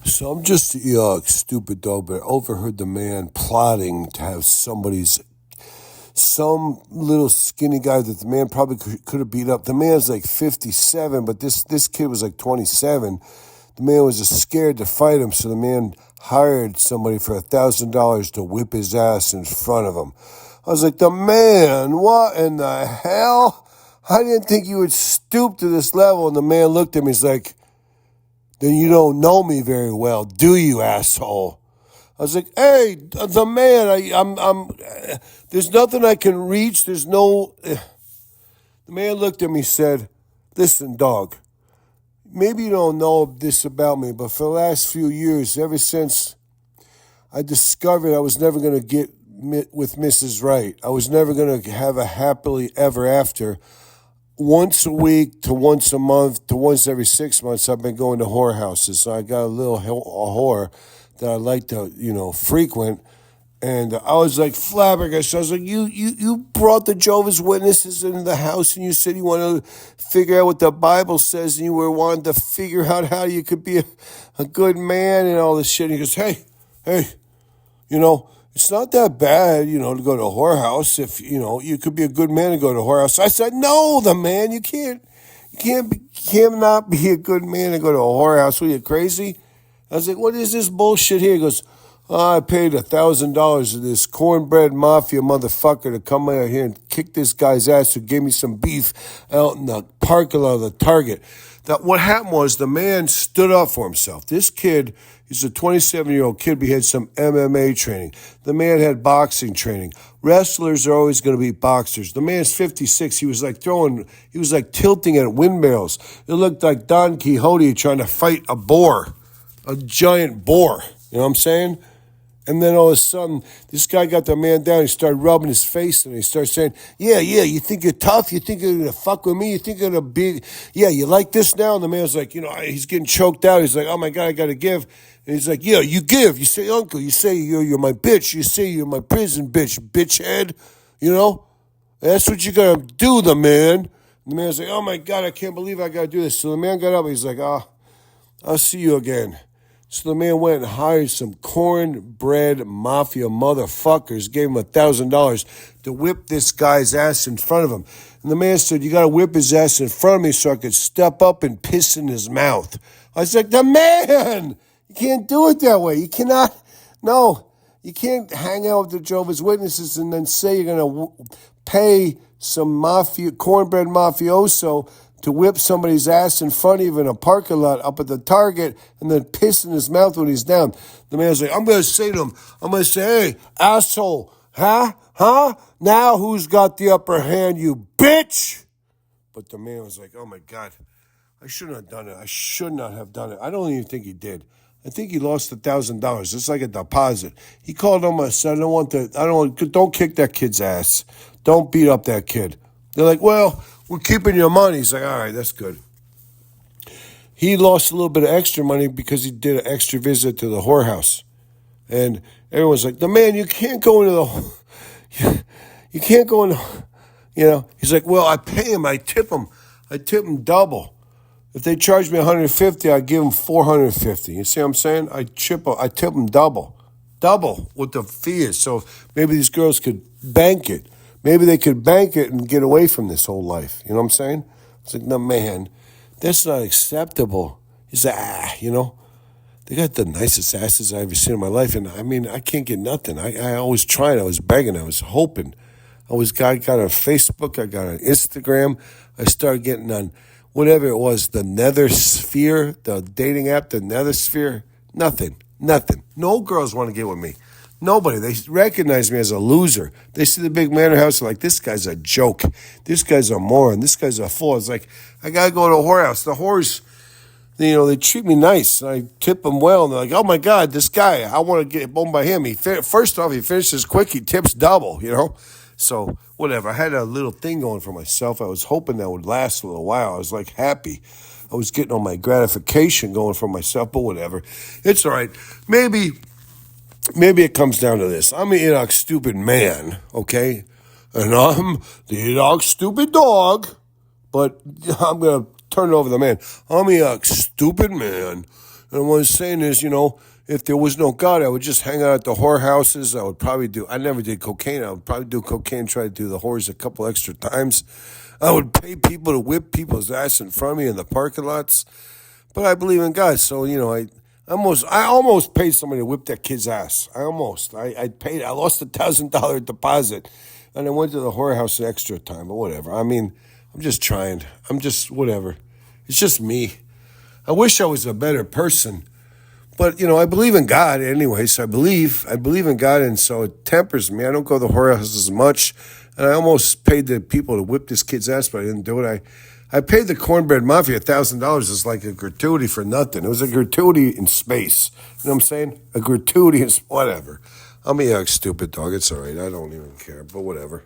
So I'm just a stupid dog, but I overheard the man plotting to have some little skinny guy that the man probably could have beat up. The man's like 57, but this kid was like 27. The man was just scared to fight him, so the man hired somebody for $1,000 to whip his ass in front of him. I was like, the man, what in the hell? I didn't think you would stoop to this level. And the man looked at me, he's like, then you don't know me very well, do you, asshole? I was like, hey, the man, there's nothing I can reach. There's no. The man looked at me and said, listen, dog, maybe you don't know this about me, but for the last few years, ever since I discovered I was never going to get with Mrs. Right, I was never going to have a happily ever after. Once a week to once a month to once every 6 months, I've been going to whorehouses. So I got a little whore that I like to, frequent. And I was like flabbergasted. I was like, you brought the Jehovah's Witnesses into the house and you said you wanted to figure out what the Bible says and you were wanting to figure out how you could be a good man and all this shit. And he goes, hey, it's not that bad, to go to a whorehouse. If, you could be a good man and go to a whorehouse. I said, no, you cannot be a good man and go to a whorehouse. Were you crazy? I was like, what is this bullshit here? He goes, I paid $1,000 to this cornbread mafia motherfucker to come out here and kick this guy's ass who gave me some beef out in the parking lot of the Target. That what happened was the man stood up for himself. This kid, he's a 27-year-old kid, but he had some MMA training. The man had boxing training. Wrestlers are always going to be boxers. The man's 56. He was like tilting at windmills. It looked like Don Quixote trying to fight a giant boar. You know what I'm saying? And then all of a sudden, this guy got the man down. He started rubbing his face, and he started saying, yeah, you think you're tough? You think you're going to fuck with me? You think you're going to be, yeah, you like this now? And the man's like, he's getting choked out. He's like, oh, my God, I got to give. And he's like, yeah, you give. You say, uncle. You say, you're my bitch. You say, you're my prison bitch head. That's what you got to do, the man. And the man's like, oh, my God, I can't believe I got to do this. So the man got up. He's like, I'll see you again. So the man went and hired some cornbread mafia motherfuckers, gave him $1,000 to whip this guy's ass in front of him. And the man said, you got to whip his ass in front of me so I could step up and piss in his mouth. I was like, the man, you can't do it that way. You cannot, no, you can't hang out with the Jehovah's Witnesses and then say you're going to pay some cornbread mafioso to whip somebody's ass in front of you in a parking lot up at the Target and then piss in his mouth when he's down. The man's like, I'm going to say to him, hey, asshole, huh? Now who's got the upper hand, you bitch? But the man was like, oh, my God, I shouldn't have done it. I should not have done it. I don't even think he did. I think he lost $1,000. It's like a deposit. He called him and said, don't kick that kid's ass. Don't beat up that kid. They're like, well, we're keeping your money. He's like, all right, that's good. He lost a little bit of extra money because he did an extra visit to the whorehouse. And everyone's like, the man, you can't go into you can't go in, He's like, well, I pay him. I tip him double. If they charge me $150, I give them $450. You see what I'm saying? I tip them double what the fee is. So maybe these girls could bank it. Maybe they could bank it and get away from this whole life. You know what I'm saying? It's like, no, man, that's not acceptable. He's like, they got the nicest asses I've ever seen in my life. And I mean, I can't get nothing. I always tried. I was begging. I was hoping. I got on Facebook. I got on Instagram. I started getting on whatever it was, the Nether Sphere, the dating app, the Nether Sphere. Nothing. No girls want to get with me. Nobody. They recognize me as a loser. They see the big manor house, they're like, this guy's a joke. This guy's a moron. This guy's a fool. It's like, I got to go to a whorehouse. The whores, they treat me nice. And I tip them well. And they're like, oh, my God, this guy, I want to get owned by him. First off, he finishes quick. He tips double, So, whatever. I had a little thing going for myself. I was hoping that would last a little while. I was, happy. I was getting all my gratification going for myself, but whatever. It's all right. Maybe it comes down to this. I'm an Enoch stupid man, okay? And I'm the Enoch stupid dog, but I'm going to turn it over to the man. I'm an Enoch stupid man, And what I'm saying is, if there was no God, I would just hang out at the whorehouses. I never did cocaine. I would probably do cocaine, try to do the whores a couple extra times. I would pay people to whip people's ass in front of me in the parking lots. But I believe in God, so I almost paid somebody to whip that kid's ass. I paid. I lost $1,000 deposit, and I went to the whorehouse an extra time, but whatever. I mean, I'm just trying. I'm just whatever. It's just me. I wish I was a better person, but I believe in God anyway. So I believe in God, and so it tempers me. I don't go to the whorehouse as much, and I almost paid the people to whip this kid's ass, but I didn't do it. I paid the cornbread mafia $1,000 as like a gratuity for nothing. It was a gratuity in space. You know what I'm saying? A gratuity in whatever. I'm a young stupid dog. It's all right. I don't even care, but whatever.